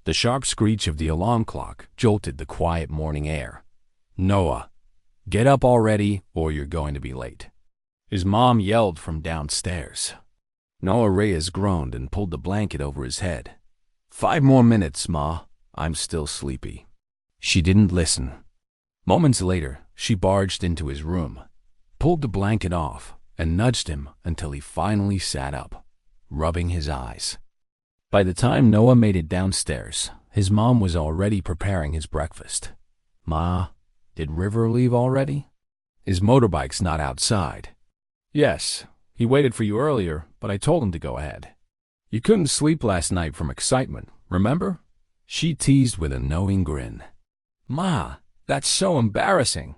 The sharp screech of the alarm clock jolted the quiet morning air. "Noah, get up already or you're going to be late," his mom yelled from downstairs. Noah Reyes groaned and pulled the blanket over his head. "5 more minutes, Ma. I'm still sleepy." She didn't listen. Moments later, she barged into his room, pulled the blanket off, and nudged him until he finally sat up, rubbing his eyes. By the time Noah made it downstairs, his mom was already preparing his breakfast. "Ma, did River leave already? His motorbike's not outside." "Yes, he waited for you earlier, but I told him to go ahead. You couldn't sleep last night from excitement, remember?" She teased with a knowing grin. "Ma, that's so embarrassing."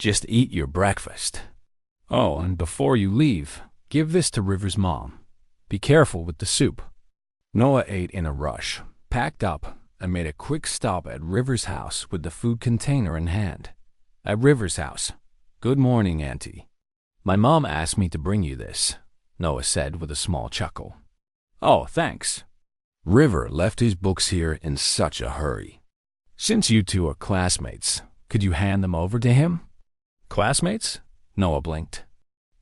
"Just eat your breakfast. Oh, and before you leave, give this to River's mom. Be careful with the soup." Noah ate in a rush, packed up, and made a quick stop at River's house with the food container in hand. At River's house. "Good morning, Auntie. My mom asked me to bring you this," Noah said with a small chuckle. "Oh, thanks." River left his books here in such a hurry. "Since you two are classmates, could you hand them over to him?" "Classmates?" Noah blinked.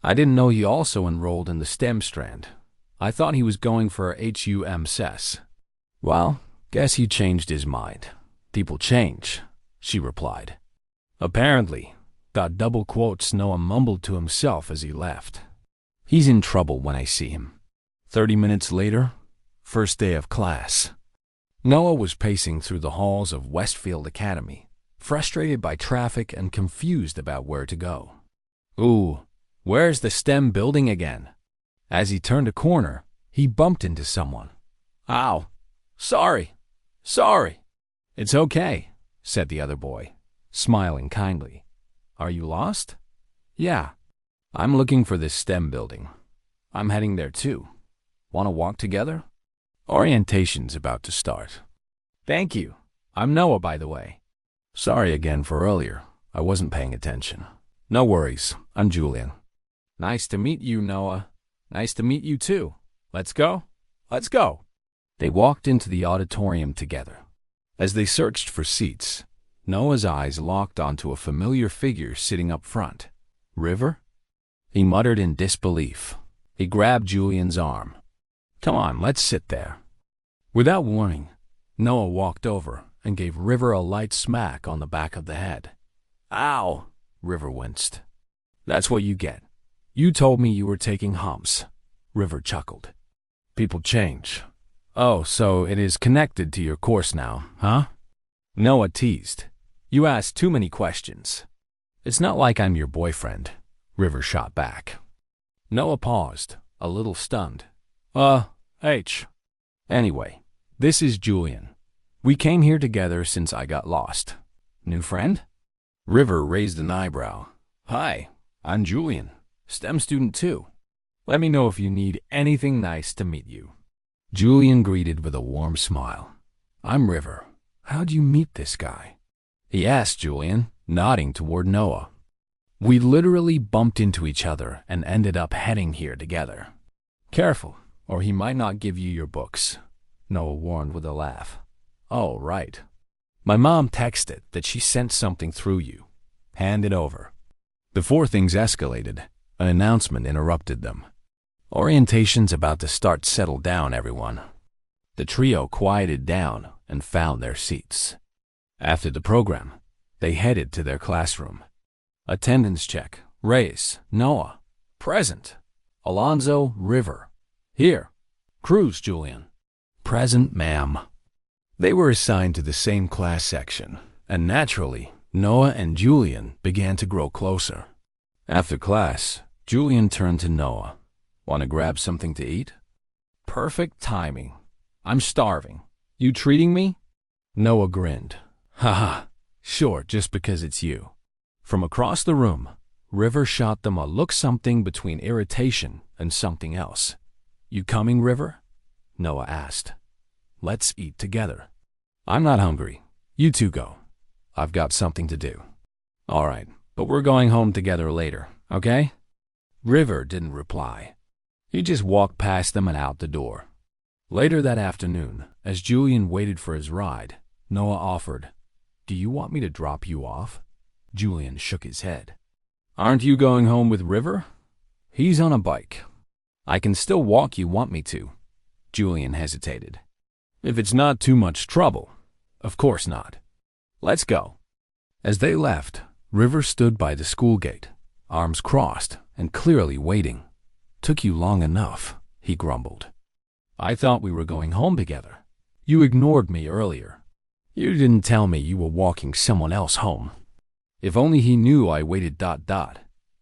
"I didn't know he also enrolled in the STEM strand. I thought he was going for HUM-SES. "Well, guess he changed his mind. People change," she replied. "Apparently," got double quotes Noah mumbled to himself as he left. "He's in trouble when I see him." 30 minutes later, first day of class. Noah was pacing through the halls of Westfield Academy, frustrated by traffic and confused about where to go. Ooh, where's the STEM building again? As he turned a corner, he bumped into someone. "Ow, sorry. "It's okay," said the other boy, smiling kindly. "Are you lost?" "Yeah, I'm looking for this STEM building. I'm heading there too. Want to walk together? Orientation's about to start." "Thank you. I'm Noah, by the way." "Sorry again for earlier. I wasn't paying attention." "No worries. I'm Julian." "Nice to meet you, Noah." "Nice to meet you too. Let's go." "Let's go." They walked into the auditorium together. As they searched for seats, Noah's eyes locked onto a familiar figure sitting up front. "River?" He muttered in disbelief. He grabbed Julian's arm. "Come on, let's sit there." Without warning, Noah walked over and gave River a light smack on the back of the head. "Ow!" River winced. "That's what you get. You told me you were taking humps." River chuckled. "People change." "Oh, so it is connected to your course now, huh?" Noah teased. "You asked too many questions." "It's not like I'm your boyfriend," River shot back. Noah paused, a little stunned. H. "Anyway, this is Julian. We came here together since I got lost." "New friend?" River raised an eyebrow. "Hi, I'm Julian. STEM student too. Let me know if you need anything. Nice to meet you." Julian greeted with a warm smile. "I'm River. How'd you meet this guy?" he asked Julian, nodding toward Noah. "We literally bumped into each other and ended up heading here together." "Careful, or he might not give you your books," Noah warned with a laugh. "Oh, right. My mom texted that she sent something through you. Hand it over." Before things escalated, an announcement interrupted them. "Orientation's about to start. Settle down, everyone." The trio quieted down and found their seats. After the program, they headed to their classroom. Attendance check. Reyes, Noah. Present. Alonzo, River. Here. Cruz, Julian. Present, ma'am. They were assigned to the same class section, and naturally, Noah and Julian began to grow closer. After class, Julian turned to Noah. "Want to grab something to eat?" "Perfect timing. I'm starving. You treating me?" Noah grinned. "Haha, sure, just because it's you." From across the room, River shot them a look something between irritation and something else. "You coming, River?" Noah asked. "Let's eat together." "I'm not hungry. You two go. I've got something to do." "All right, but we're going home together later, okay?" River didn't reply. He just walked past them and out the door. Later that afternoon, as Julian waited for his ride, Noah offered, "Do you want me to drop you off?" Julian shook his head. "Aren't you going home with River? He's on a bike. I can still walk you want me to." Julian hesitated. "If it's not too much trouble." "Of course not. Let's go." As they left, River stood by the school gate, arms crossed and clearly waiting. "Took you long enough," he grumbled. "I thought we were going home together. You ignored me earlier. You didn't tell me you were walking someone else home." If only he knew I waited ...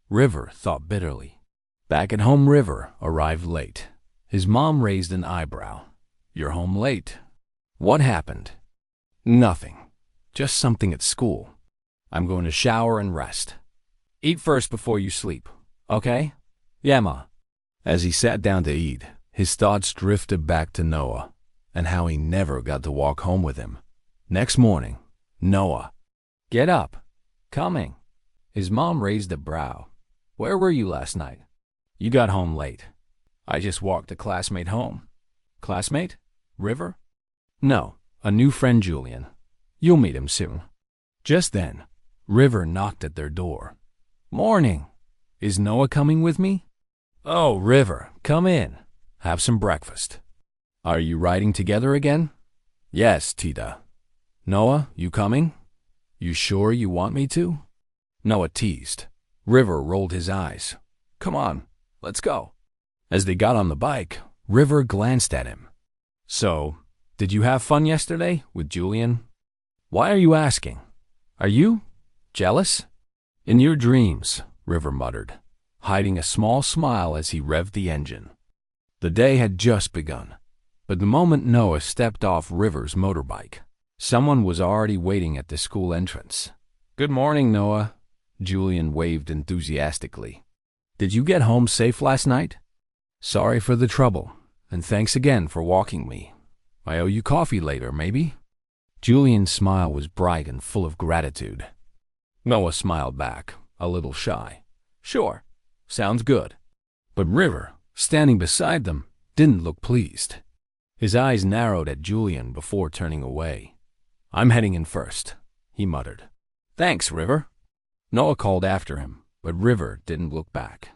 River thought bitterly. Back at home, River arrived late. His mom raised an eyebrow. "You're home late. What happened?" "Nothing. Just something at school. I'm going to shower and rest. Eat first before you sleep, okay?" "Yeah, Ma." As he sat down to eat, his thoughts drifted back to Noah and how he never got to walk home with him. Next morning, Noah. "Get up. Coming." His mom raised a brow. "Where were you last night?" "You got home late." "I just walked a classmate home." "Classmate? River?" "No, a new friend, Julian. You'll meet him soon." Just then, River knocked at their door. "Morning. Is Noah coming with me?" "Oh, River, come in. Have some breakfast." "Are you riding together again?" "Yes, Tita." "Noah, you coming? You sure you want me to?" Noah teased. River rolled his eyes. "Come on, let's go." As they got on the bike, River glanced at him. "So, did you have fun yesterday with Julian?" "Why are you asking? Are you jealous?" "In your dreams," River muttered, hiding a small smile as he revved the engine. The day had just begun, but the moment Noah stepped off River's motorbike, someone was already waiting at the school entrance. "Good morning, Noah." Julian waved enthusiastically. "Did you get home safe last night?" "Sorry for the trouble, and thanks again for walking me. I owe you coffee later, maybe?" Julian's smile was bright and full of gratitude. Noah smiled back, a little shy. "Sure, sounds good." But River, standing beside them, didn't look pleased. His eyes narrowed at Julian before turning away. "I'm heading in first," he muttered. "Thanks, River." Noah called after him, but River didn't look back.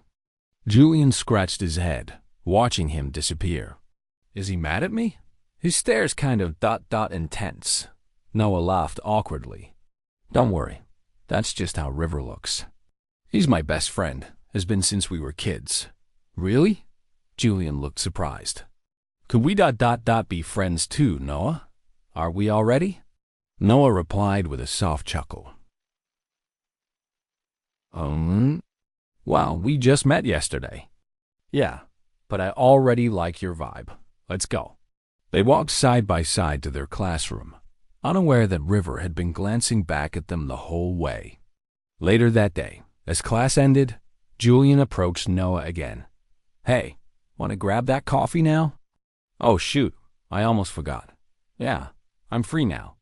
Julian scratched his head, watching him disappear. "Is he mad at me? His stare's kind of ... intense." Noah laughed awkwardly. "Don't worry, that's just how River looks. He's my best friend, has been since we were kids." "Really?" Julian looked surprised. "Could we ... be friends too, Noah? Are we already?" Noah replied with a soft chuckle. Wow, we just met yesterday." "Yeah, but I already like your vibe. Let's go." They walked side by side to their classroom, unaware that River had been glancing back at them the whole way. Later that day, as class ended, Julian approached Noah again. "Hey, want to grab that coffee now?" "Oh, shoot, I almost forgot. Yeah, I'm free now."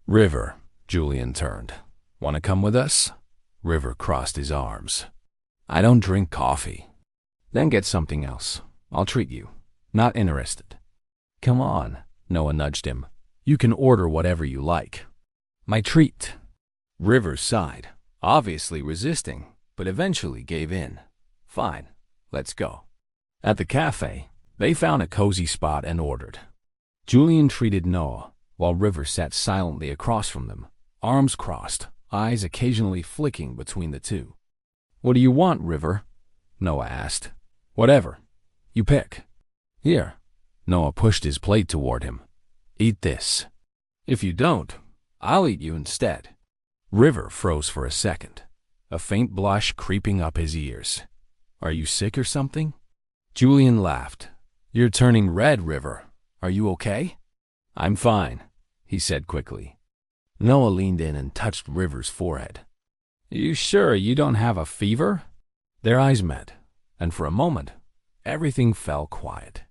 "River," Julian turned. "Want to come with us?" River crossed his arms. "I don't drink coffee." "Then get something else. I'll treat you. Not interested." "Come on," Noah nudged him. "You can order whatever you like." "My treat." River sighed, obviously resisting, but eventually gave in. "Fine, let's go." At the cafe, they found a cozy spot and ordered. Julian treated Noah, while River sat silently across from them, arms crossed, eyes occasionally flicking between the two. "What do you want, River?" Noah asked. "Whatever. You pick." "Here." Noah pushed his plate toward him. "Eat this. If you don't, I'll eat you instead." River froze for a second, a faint blush creeping up his ears. "Are you sick or something?" Julian laughed. "You're turning red, River. Are you okay?" "I'm fine," he said quickly. Noah leaned in and touched River's forehead. "You sure you don't have a fever?" Their eyes met, and for a moment, everything fell quiet.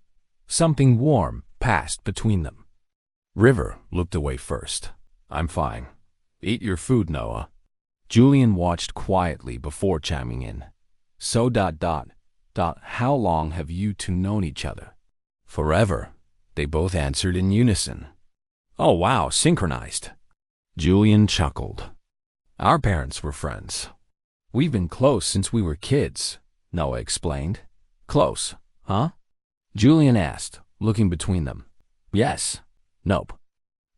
Something warm passed between them. River looked away first. "I'm fine. Eat your food, Noah." Julian watched quietly before chiming in. "So ... how long have you two known each other?" "Forever," They both answered in unison. Oh wow, synchronized. Julian chuckled. Our parents were friends. We've been close since we were kids, Noah explained. Close, huh? Julian asked, looking between them. Yes. Nope.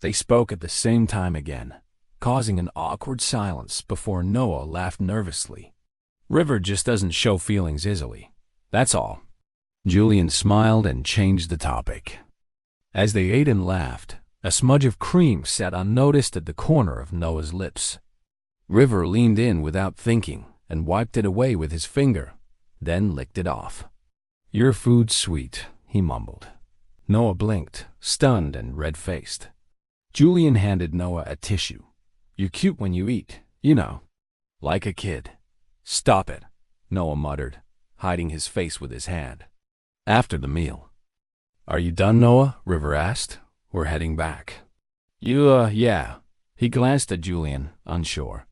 They spoke at the same time again, causing an awkward silence before Noah laughed nervously. River just doesn't show feelings easily. That's all. Julian smiled and changed the topic. As they ate and laughed, a smudge of cream sat unnoticed at the corner of Noah's lips. River leaned in without thinking and wiped it away with his finger, then licked it off. Your food's sweet, he mumbled. Noah blinked, stunned and red-faced. Julian handed Noah a tissue. You're cute when you eat, you know. Like a kid. Stop it, Noah muttered, hiding his face with his hand. After the meal. Are you done, Noah? River asked. We're heading back. Yeah. He glanced at Julian, unsure.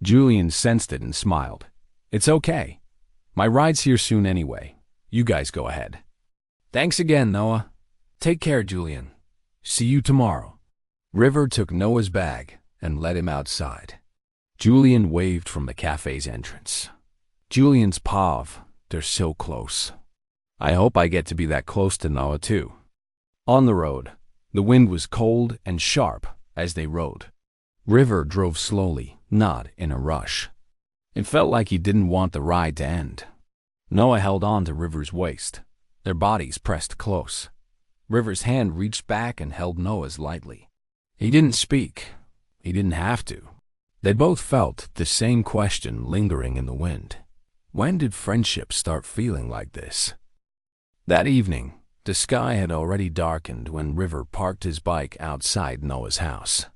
Julian sensed it and smiled. It's okay. My ride's here soon anyway. You guys go ahead. Thanks again, Noah. Take care, Julian. See you tomorrow. River took Noah's bag and led him outside. Julian waved from the cafe's entrance. Julian's pav, they're so close. I hope I get to be that close to Noah too. On the road, the wind was cold and sharp as they rode. River drove slowly, not in a rush. It felt like he didn't want the ride to end. Noah held on to River's waist. Their bodies pressed close. River's hand reached back and held Noah's lightly. He didn't speak. He didn't have to. They both felt the same question lingering in the wind. When did friendship start feeling like this? That evening, the sky had already darkened when River parked his bike outside Noah's house.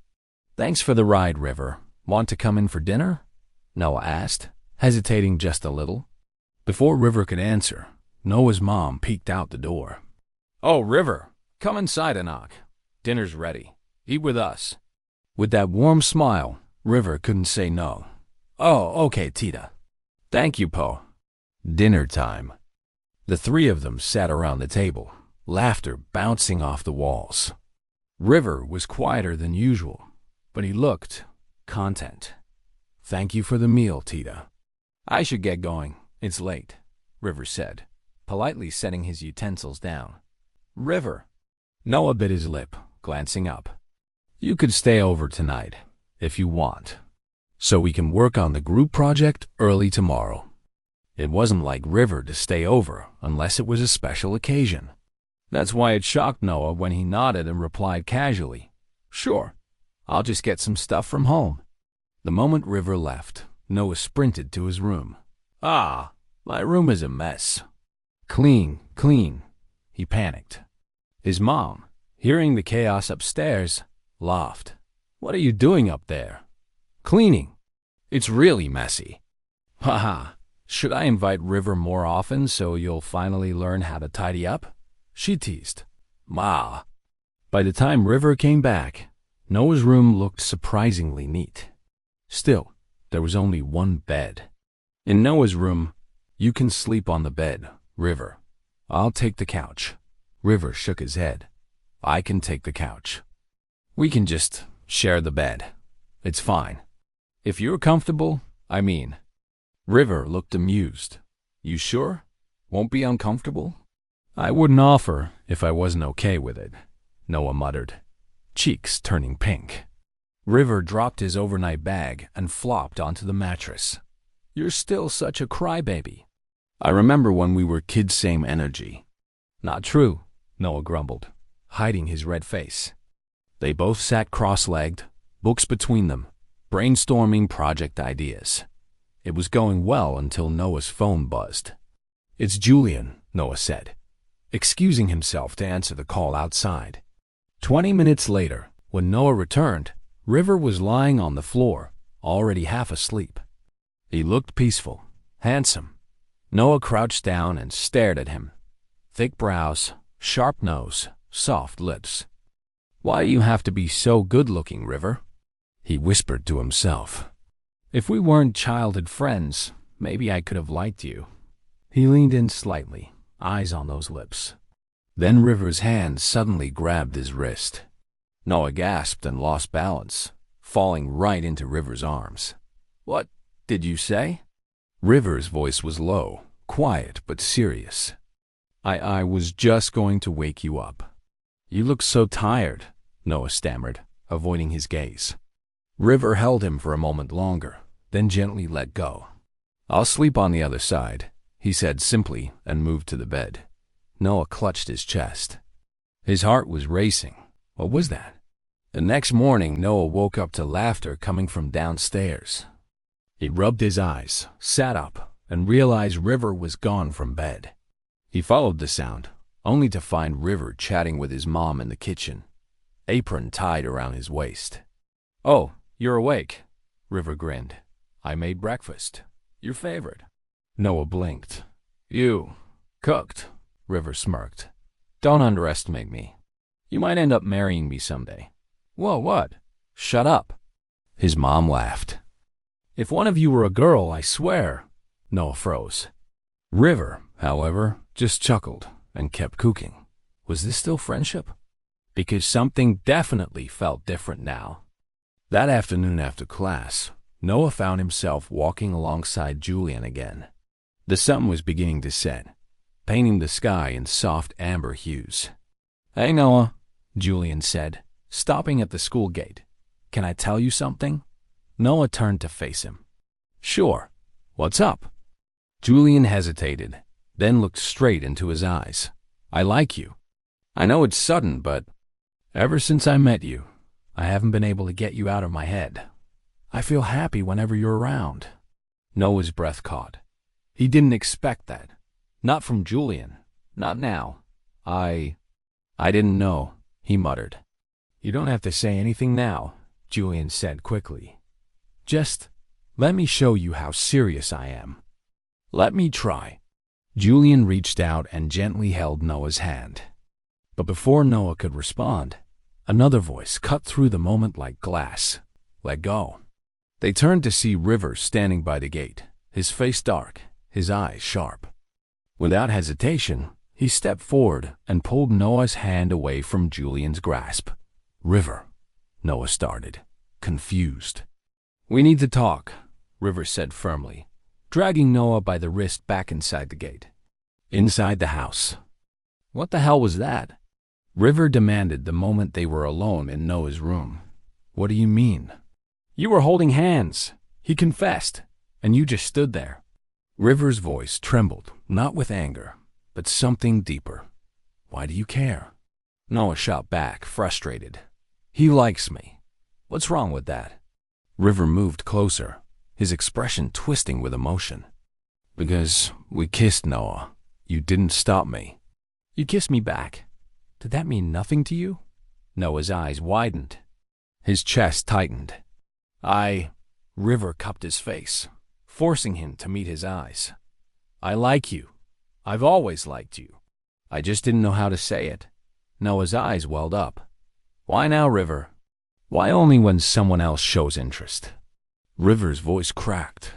Thanks for the ride, River. Want to come in for dinner? Noah asked, hesitating just a little. Before River could answer, Noah's mom peeked out the door. Oh, River, come inside and knock. Dinner's ready. Eat with us. With that warm smile, River couldn't say no. Oh, okay, Tita. Thank you, Po. Dinner time. The three of them sat around the table, laughter bouncing off the walls. River was quieter than usual, but he looked content. Thank you for the meal, Tita. I should get going. It's late, River said, politely setting his utensils down. River. Noah bit his lip, glancing up. You could stay over tonight, if you want, so we can work on the group project early tomorrow. It wasn't like River to stay over unless it was a special occasion. That's why it shocked Noah when he nodded and replied casually, Sure, I'll just get some stuff from home. The moment River left, Noah sprinted to his room. Ah, my room is a mess. Clean. He panicked. His mom, hearing the chaos upstairs, laughed. What are you doing up there? Cleaning. It's really messy. Haha, should I invite River more often so you'll finally learn how to tidy up? She teased. Ma. By the time River came back, Noah's room looked surprisingly neat. Still, there was only one bed. In Noah's room, you can sleep on the bed, River. I'll take the couch. River shook his head. I can take the couch. We can just share the bed. It's fine. If you're comfortable, I mean. River looked amused. You sure? Won't be uncomfortable? I wouldn't offer if I wasn't okay with it, Noah muttered, cheeks turning pink. River dropped his overnight bag and flopped onto the mattress. You're still such a crybaby. I remember when we were kids, same energy. Not true, Noah grumbled, hiding his red face. They both sat cross-legged, books between them, brainstorming project ideas. It was going well until Noah's phone buzzed. It's Julian, Noah said, excusing himself to answer the call outside. 20 minutes later, when Noah returned, River was lying on the floor, already half asleep. He looked peaceful, handsome. Noah crouched down and stared at him. Thick brows, sharp nose, soft lips. Why do you have to be so good-looking, River? He whispered to himself. If we weren't childhood friends, maybe I could have liked you. He leaned in slightly, eyes on those lips. Then River's hand suddenly grabbed his wrist. Noah gasped and lost balance, falling right into River's arms. "What did you say?" River's voice was low, quiet but serious. I was just going to wake you up. You look so tired," Noah stammered, avoiding his gaze. River held him for a moment longer, then gently let go. "I'll sleep on the other side," he said simply and moved to the bed. Noah clutched his chest. His heart was racing. What was that? The next morning, Noah woke up to laughter coming from downstairs. He rubbed his eyes, sat up, and realized River was gone from bed. He followed the sound, only to find River chatting with his mom in the kitchen, apron tied around his waist. "Oh, you're awake," River grinned. "I made breakfast. Your favorite." Noah blinked. "You cooked," River smirked. "Don't underestimate me. You might end up marrying me someday." "Whoa, what? Shut up." His mom laughed. "If one of you were a girl, I swear." Noah froze. River, however, just chuckled and kept cooking. Was this still friendship? Because something definitely felt different now. That afternoon after class, Noah found himself walking alongside Julian again. The sun was beginning to set, painting the sky in soft amber hues. "Hey, Noah," Julian said, stopping at the school gate. "Can I tell you something?" Noah turned to face him. "Sure. What's up?" Julian hesitated, then looked straight into his eyes. "I like you. I know it's sudden, but ever since I met you, I haven't been able to get you out of my head. I feel happy whenever you're around." Noah's breath caught. He didn't expect that. Not from Julian. Not now. I didn't know," he muttered. "You don't have to say anything now," Julian said quickly. "Just let me show you how serious I am." "Let me try." Julian reached out and gently held Noah's hand. But before Noah could respond, another voice cut through the moment like glass. "Let go." They turned to see River standing by the gate, his face dark, his eyes sharp. Without hesitation, he stepped forward and pulled Noah's hand away from Julian's grasp. "River," Noah started, confused. "We need to talk," River said firmly, dragging Noah by the wrist back inside the gate. Inside the house. "What the hell was that?" River demanded the moment they were alone in Noah's room. "What do you mean?" "You were holding hands," he confessed, "and you just stood there." River's voice trembled, not with anger, but something deeper. "Why do you care?" Noah shot back, frustrated. "He likes me. What's wrong with that?" River moved closer, his expression twisting with emotion. "Because we kissed, Noah. You didn't stop me." "You kissed me back. Did that mean nothing to you?" Noah's eyes widened. His chest tightened. River cupped his face, forcing him to meet his eyes. "I like you. I've always liked you. I just didn't know how to say it." Noah's eyes welled up. "Why now, River? Why only when someone else shows interest?" River's voice cracked.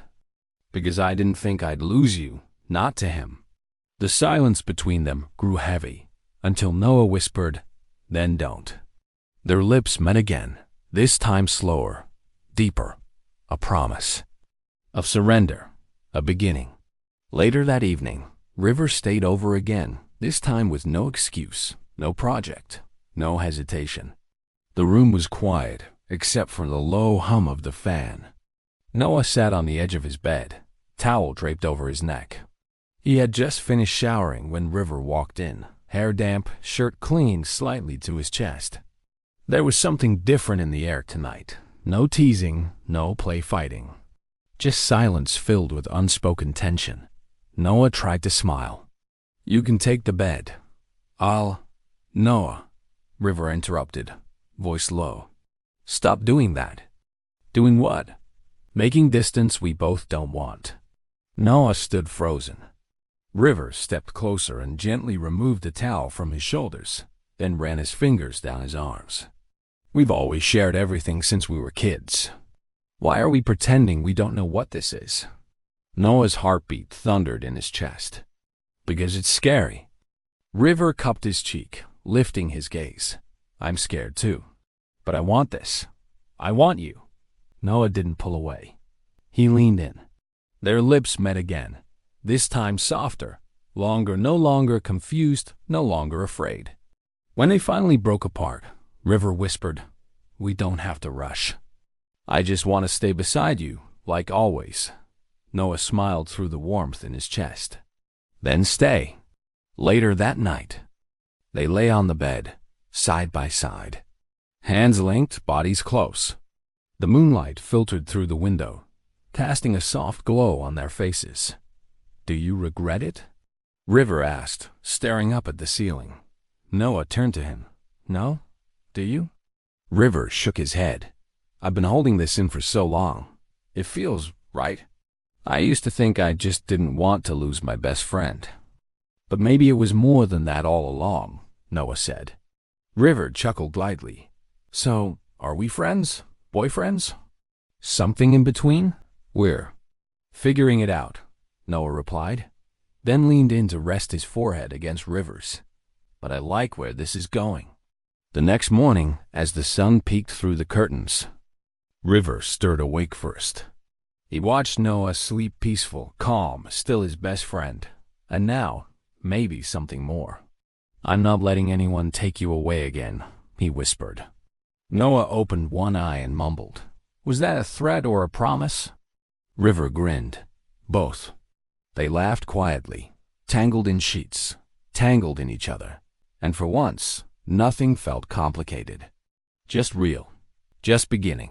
"Because I didn't think I'd lose you, not to him." The silence between them grew heavy, until Noah whispered, "Then don't." Their lips met again, this time slower, deeper, a promise. Of surrender, a beginning. Later that evening, River stayed over again, this time with no excuse, no project, no hesitation. The room was quiet, except for the low hum of the fan. Noah sat on the edge of his bed, towel draped over his neck. He had just finished showering when River walked in, hair damp, shirt clean slightly to his chest. There was something different in the air tonight. No teasing, no play fighting. Just silence filled with unspoken tension. Noah tried to smile. "You can take the bed. Noah," River interrupted, voice low. "Stop doing that." "Doing what?" "Making distance we both don't want." Noah stood frozen. River stepped closer and gently removed the towel from his shoulders, then ran his fingers down his arms. "We've always shared everything since we were kids. Why are we pretending we don't know what this is?" Noah's heartbeat thundered in his chest. "Because it's scary." River cupped his cheek, lifting his gaze. I'm scared too. But I want this. I want you. Noah didn't pull away. He leaned in. Their lips met again, this time softer, longer, no longer confused, no longer afraid. When they finally broke apart, River whispered, We don't have to rush. I just want to stay beside you, like always. Noah smiled through the warmth in his chest. Then stay. Later that night, they lay on the bed, side by side. Hands linked, bodies close. The moonlight filtered through the window, casting a soft glow on their faces. Do you regret it? River asked, staring up at the ceiling. Noah turned to him. No? Do you? River shook his head. I've been holding this in for so long. It feels right. I used to think I just didn't want to lose my best friend. But maybe it was more than that all along, Noah said. River chuckled lightly. So, are we friends? Boyfriends? Something in between? We're figuring it out, Noah replied, then leaned in to rest his forehead against River's. But I like where this is going. The next morning, as the sun peeked through the curtains, River stirred awake first. He watched Noah sleep peaceful, calm, still his best friend. And now, maybe something more. I'm not letting anyone take you away again, he whispered. Noah opened one eye and mumbled. Was that a threat or a promise? River grinned. Both. They laughed quietly, tangled in sheets, tangled in each other. And for once, nothing felt complicated. Just real. Just beginning.